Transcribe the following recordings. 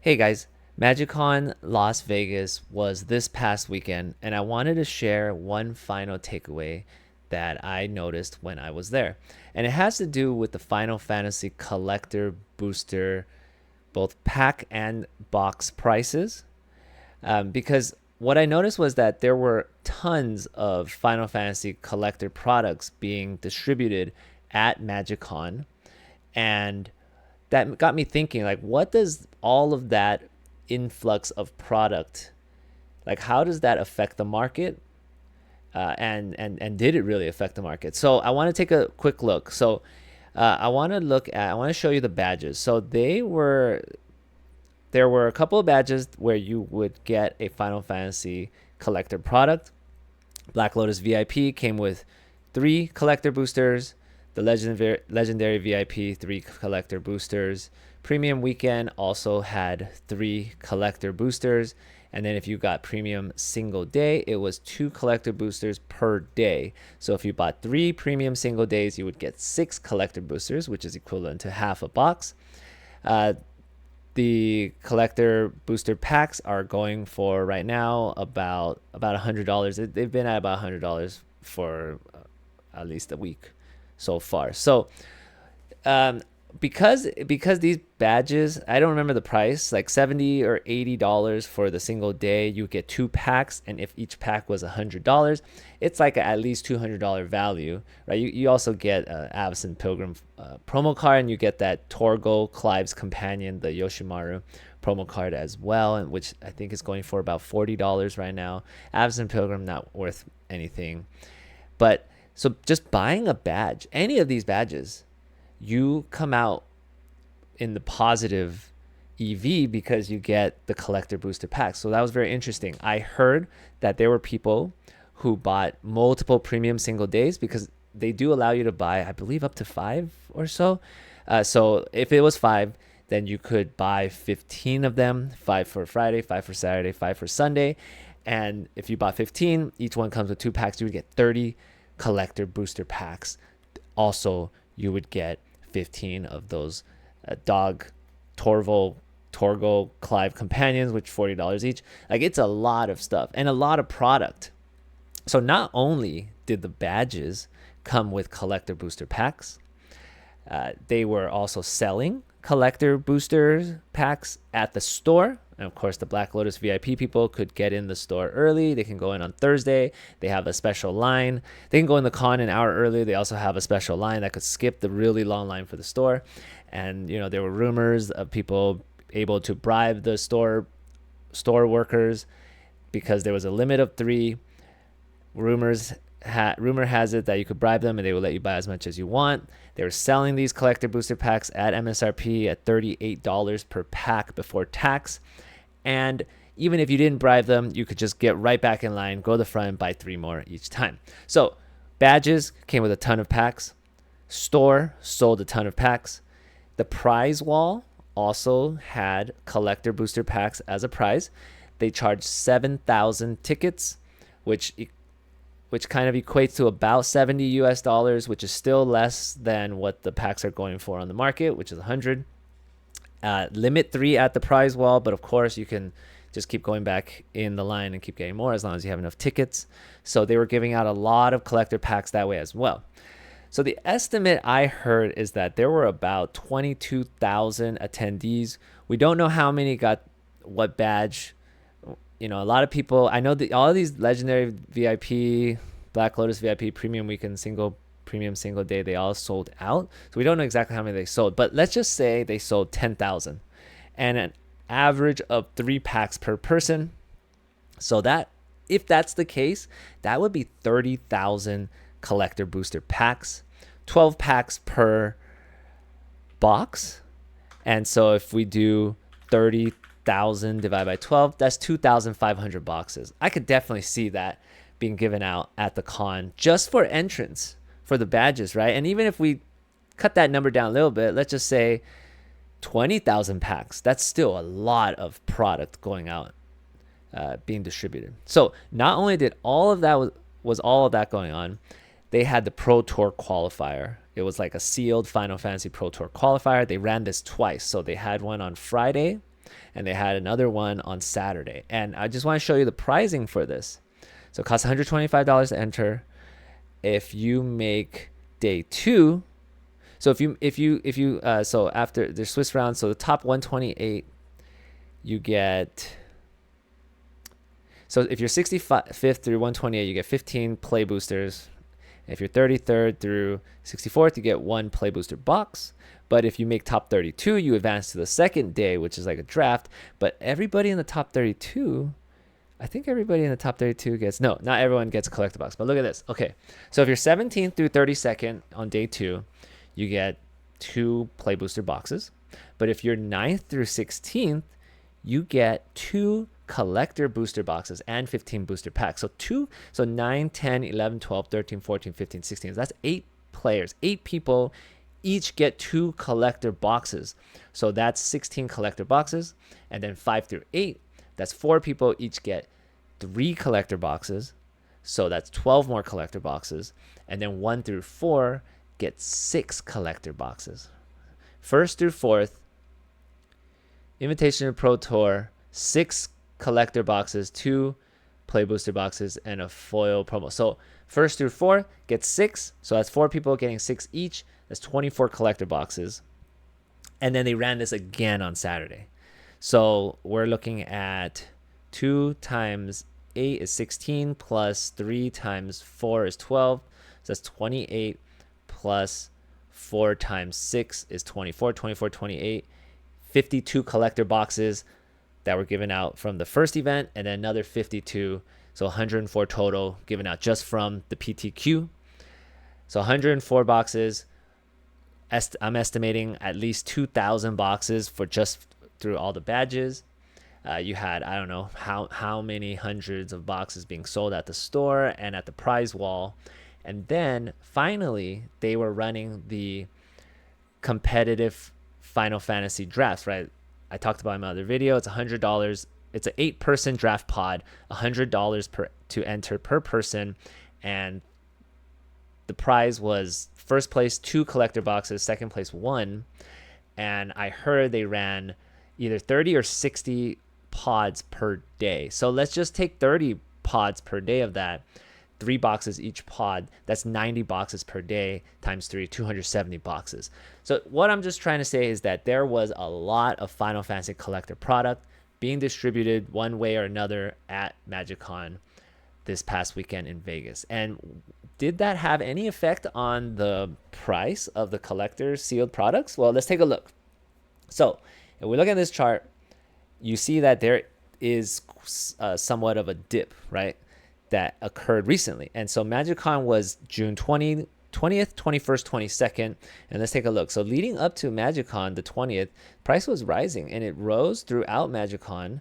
Hey guys, MagicCon Las Vegas was this past weekend, and I wanted to share one final takeaway that I noticed when I was there. And it has to do with the Final Fantasy collector booster, both pack and box prices. Because what I noticed was that there were tons of Final Fantasy collector products being distributed at MagicCon, and that got me thinking, like, what does all of that influx of product, like, how does that affect the market? And did it really affect the market? So I want to take a quick look. So I want to show you the badges. So there were a couple of badges where you would get a Final Fantasy collector product. Black Lotus VIP came with 3 collector boosters. The legendary VIP 3 collector boosters. Premium Weekend also had 3 collector boosters. And then if you got premium single day, it was 2 collector boosters per day. So if you bought 3 premium single days, you would get 6 collector boosters, which is equivalent to half a box. Uh, the collector booster packs are going for right now about $100. They've been at about $100 for at least a week so far. So um, because these badges, I don't remember the price, like $70 or $80 for the single day. You get 2 packs, and if each pack was $100, it's like at least $200 value, right? You also get Avis and Pilgrim promo card, and you get that Torgo Clive's Companion, the Yoshimaru promo card as well, and which I think is going for about $40 right now. Avis and Pilgrim not worth anything, but so just buying a badge, any of these badges, you come out in the positive EV because you get the collector booster packs. So that was very interesting. I heard that there were people who bought multiple premium single days because they do allow you to buy, I believe, up to 5 or so. So if it was 5, then you could buy 15 of them, 5 for Friday, 5 for Saturday, 5 for Sunday. And if you bought 15, each one comes with 2 packs, you would get 30 collector booster packs. Also, you would get 15 of those dog Torgo Clive companions, which $40 each. Like, it's a lot of stuff and a lot of product. So not only did the badges come with collector booster packs, they were also selling collector booster packs at the store. And of course, the Black Lotus VIP people could get in the store early. They can go in on Thursday. They have a special line. They can go in the con an hour early. They also have a special line that could skip the really long line for the store. And, there were rumors of people able to bribe the store workers because there was a limit of 3. Rumor has it that you could bribe them and they will let you buy as much as you want. They were selling these collector booster packs at MSRP at $38 per pack before tax. And even if you didn't bribe them, you could just get right back in line, go to the front, and buy 3 more each time. So badges came with a ton of packs. Store sold a ton of packs. The prize wall also had collector booster packs as a prize. They charged 7,000 tickets, which kind of equates to about $70, which is still less than what the packs are going for on the market, which is 100. Limit 3 at the prize wall, but of course you can just keep going back in the line and keep getting more as long as you have enough tickets. So they were giving out a lot of collector packs that way as well. So the estimate I heard is that there were about 22,000 attendees. We don't know how many got what badge. A lot of people, I know that all of these legendary VIP, Black Lotus VIP, premium weekend, premium single day, they all sold out. So we don't know exactly how many they sold, but let's just say they sold 10,000 and an average of 3 packs per person. So that, if that's the case, that would be 30,000 collector booster packs, 12 packs per box. And so if we do 30,000 divided by 12, that's 2,500 boxes. I could definitely see that being given out at the con just for entrance for the badges, right? And even if we cut that number down a little bit, let's just say 20,000 packs. That's still a lot of product going out, being distributed. So not only did all of that was all of that going on, they had the Pro Tour qualifier. It was like a sealed Final Fantasy Pro Tour qualifier. They ran this twice. So they had one on Friday and they had another one on Saturday. And I just want to show you the pricing for this. So it costs $125 to enter. If you make day 2, so so after the Swiss round, so the top 128, you get. So if you're 65th through 128, you get 15 play boosters. If you're 33rd through 64th, you get 1 play booster box. But if you make top 32, you advance to the second day, which is like a draft. But everybody in the top 32, I think everybody in the top 32 gets, no, not everyone gets a collector box. But look at this. Okay, so if you're 17th through 32nd on day 2, you get 2 play booster boxes. But if you're 9th through 16th, you get 2 collector booster boxes and 15 booster packs. So 9, 10, 11, 12, 13, 14, 15, 16. That's 8 players, 8 people each get 2 collector boxes. So that's 16 collector boxes. And then 5 through 8, that's 4 people each get 3 collector boxes. So that's 12 more collector boxes. And then 1 through 4 get 6 collector boxes. 1st through 4th, Invitation to Pro Tour, 6 collector boxes, 2 play booster boxes, and a foil promo. So 1st through 4th get 6. So that's 4 people getting 6 each. That's 24 collector boxes. And then they ran this again on Saturday. So we're looking at 2 times 8 is 16 plus 3 times 4 is 12. So that's 28 plus 4 times 6 is 24. 24, 28. 52 collector boxes that were given out from the first event, and then another 52. So 104 total given out just from the PTQ. So 104 boxes. I'm estimating at least 2,000 boxes for just through all the badges. You had, I don't know how many hundreds of boxes being sold at the store and at the prize wall. And then finally, they were running the competitive Final Fantasy drafts, right? I talked about in my other video. It's $100. It's an 8-person draft pod, $100 to enter per person. And the prize was first place 2 collector boxes, second place 1. And I heard they ran either 30 or 60 pods per day. So let's just take 30 pods per day of that. 3 boxes each pod. That's 90 boxes per day times 3, 270 boxes. So what I'm just trying to say is that there was a lot of Final Fantasy collector product being distributed one way or another at MagicCon this past weekend in Vegas. And did that have any effect on the price of the collector sealed products? Well, let's take a look. So if we look at this chart, you see that there is somewhat of a dip, right, that occurred recently. And so MagicCon was June 20th, 21st, 22nd. And let's take a look. So leading up to MagicCon, the 20th, price was rising, and it rose throughout MagicCon.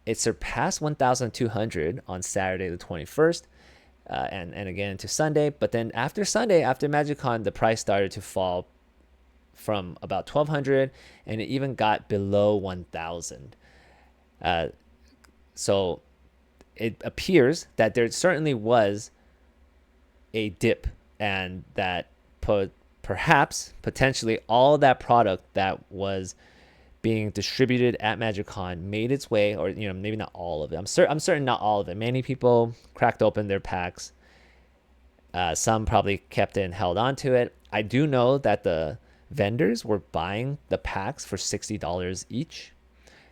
It surpassed 1,200 on Saturday, the 21st, and again into Sunday. But then after Sunday, after MagicCon, the price started to fall from about 1,200, and it even got below 1,000. So it appears that there certainly was a dip, and that perhaps potentially all that product that was being distributed at MagicCon made its way, or maybe not all of it. I'm certain not all of it. Many people cracked open their packs. Some probably kept it and held on to it. I do know that the vendors were buying the packs for $60 each.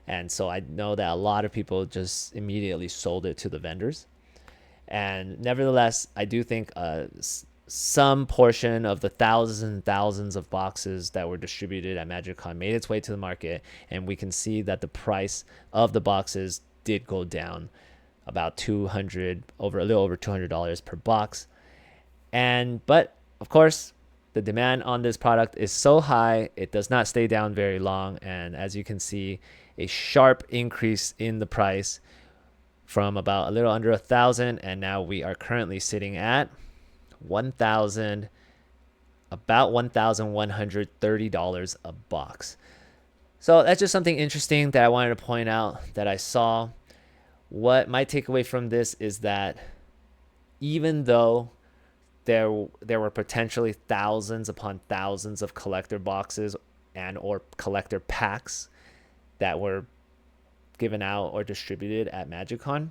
And so I know that a lot of people just immediately sold it to the vendors. And nevertheless, I do think some portion of the thousands and thousands of boxes that were distributed at MagicCon made its way to the market. And we can see that the price of the boxes did go down about a little over $200 per box. But of course, the demand on this product is so high, it does not stay down very long. And as you can see, a sharp increase in the price from about a little under 1,000, and now we are currently sitting at about $1,130 a box. So that's just something interesting that I wanted to point out that I saw. What my takeaway from this is that even though there were potentially thousands upon thousands of collector boxes and or collector packs that were given out or distributed at MagicCon,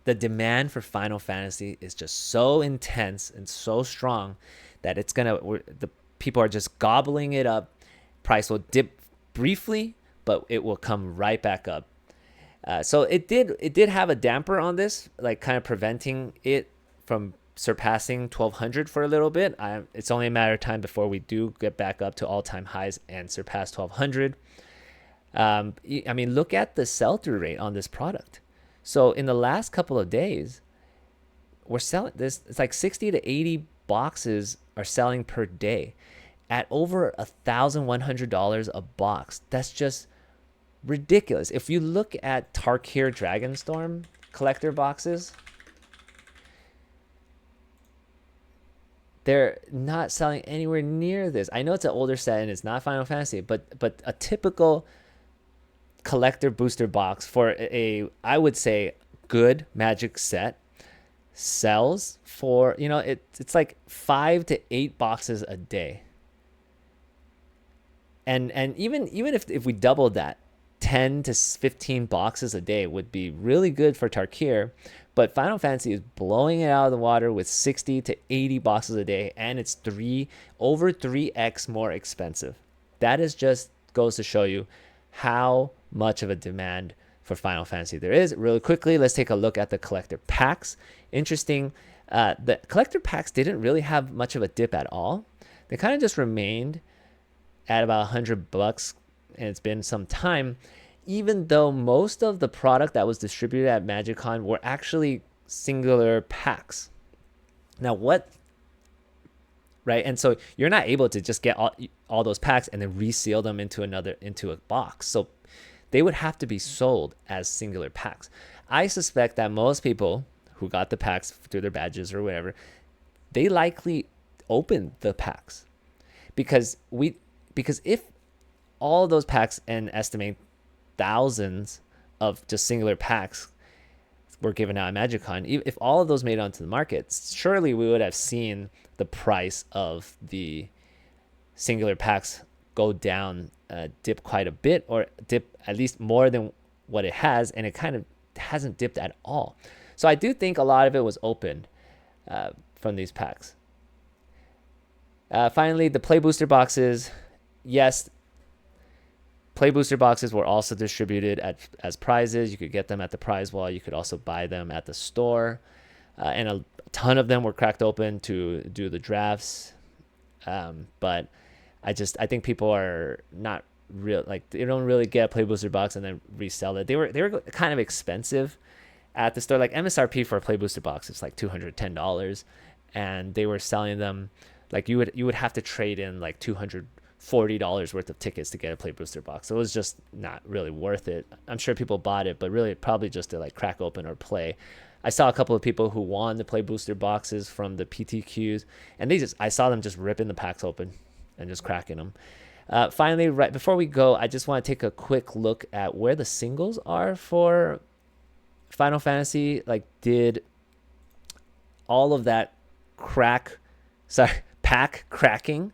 the demand for Final Fantasy is just so intense and so strong that the people are just gobbling it up. Price will dip briefly, but it will come right back up. So it did have a damper on this, like kind of preventing it from surpassing 1200 for a little bit. It's only a matter of time before we do get back up to all-time highs and surpass 1200. I mean, look at the sell-through rate on this product. So in the last couple of days, we're selling this. It's like 60 to 80 boxes are selling per day at over $1,100 a box. That's just ridiculous. If you look at Tarkir Dragonstorm collector boxes, they're not selling anywhere near this. I know it's an older set and it's not Final Fantasy, but a typical collector booster box for I would say good Magic set sells for, it's like 5 to 8 boxes a day. And even if we doubled that, 10 to 15 boxes a day would be really good for Tarkir. But Final Fantasy is blowing it out of the water with 60 to 80 boxes a day, and it's over 3x more expensive. That is just goes to show you how much of a demand for Final Fantasy there is. Really quickly, let's take a look at the collector packs. Interesting, the collector packs didn't really have much of a dip at all. They kind of just remained at about $100, and it's been some time, even though most of the product that was distributed at MagicCon were actually singular packs. Now right? And so you're not able to just get all those packs and then reseal them into a box. So they would have to be sold as singular packs. I suspect that most people who got the packs through their badges or whatever, they likely opened the packs because if all those packs, and estimate thousands of just singular packs were given out at MagicCon, if all of those made it onto the market, surely we would have seen the price of the singular packs go down, dip quite a bit, or dip at least more than what it has, and it kind of hasn't dipped at all. So I do think a lot of it was opened from these packs. Finally, the Play Booster boxes. Yes, Play Booster boxes were also distributed as prizes. You could get them at the prize wall. You could also buy them at the store. And a ton of them were cracked open to do the drafts. But I think people are not real, like they don't really get a Play Booster box and then resell it. They were kind of expensive at the store. Like MSRP for a Play Booster box is like $210, and they were selling them like you would have to trade in like $240 worth of tickets to get a Play Booster box. So it was just not really worth it. I'm sure people bought it, but really probably just to like crack open or play. I saw a couple of people who won the Play Booster boxes from the PTQs, and I saw them just ripping the packs open and just cracking them. Finally, right before we go, I just want to take a quick look at where the singles are for Final Fantasy. Like, did all of that pack cracking,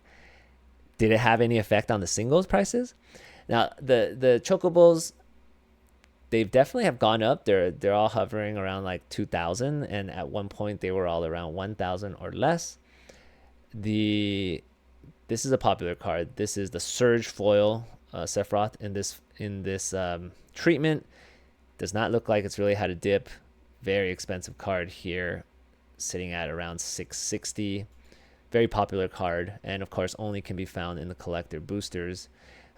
did it have any effect on the singles prices? Now, the chocobos, they definitely have gone up. They're all hovering around like 2,000, and at one point they were all around 1,000 or less. This is a popular card. This is the Surge Foil Sephiroth in this treatment. Does not look like it's really had a dip. Very expensive card here, sitting at around 660. Very popular card, and of course only can be found in the collector boosters.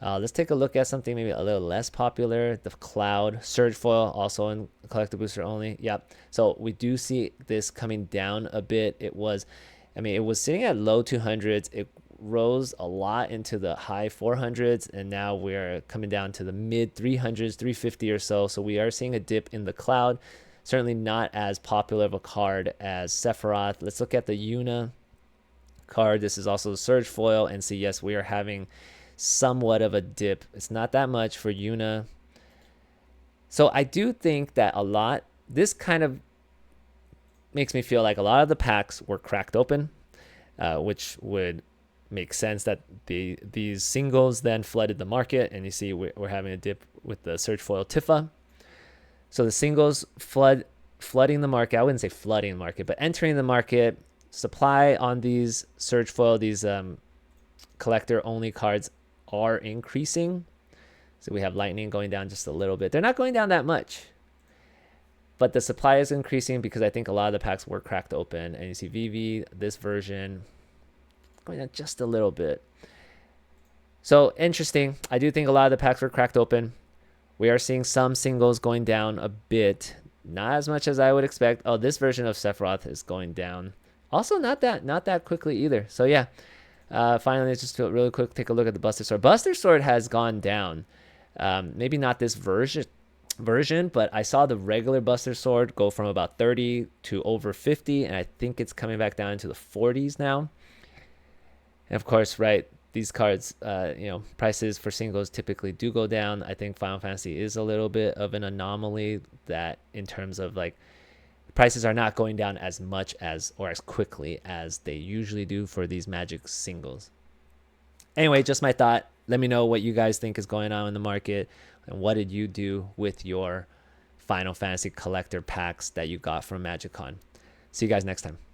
Let's take a look at something maybe a little less popular. The Cloud Surge Foil, also in collector booster only. Yep. So we do see this coming down a bit. It was sitting at low 200s. It rose a lot into the high 400s, and now we're coming down to the mid 300s, 350 or so. So we are seeing a dip in the Cloud. Certainly not as popular of a card as Sephiroth. Let's look at the Yuna card. This is also the Surge Foil, and see, yes, we are having somewhat of a dip. It's not that much for Yuna. So I do think that this kind of makes me feel like a lot of the packs were cracked open, which would makes sense that these singles then flooded the market, and you see we're having a dip with the Surge Foil Tifa. So the singles flooding the market. I wouldn't say flooding the market, but entering the market. Supply on these Surge Foil, these collector only cards are increasing. So we have Lightning going down just a little bit. They're not going down that much, but the supply is increasing because I think a lot of the packs were cracked open. And you see VV, this version, going down just a little bit. So interesting. I do think a lot of the packs were cracked open. We are seeing some singles going down a bit, not as much as I would expect. Oh, this version of Sephiroth is going down. Also, not that quickly either. So yeah, finally, just really quick, take a look at the Buster Sword. Buster Sword has gone down. Maybe not this version, but I saw the regular Buster Sword go from about 30 to over 50, and I think it's coming back down into the 40s now. And of course, right, these cards, prices for singles typically do go down. I think Final Fantasy is a little bit of an anomaly that in terms of like prices are not going down as much as or as quickly as they usually do for these Magic singles. Anyway, just my thought. Let me know what you guys think is going on in the market, and what did you do with your Final Fantasy collector packs that you got from MagicCon. See you guys next time.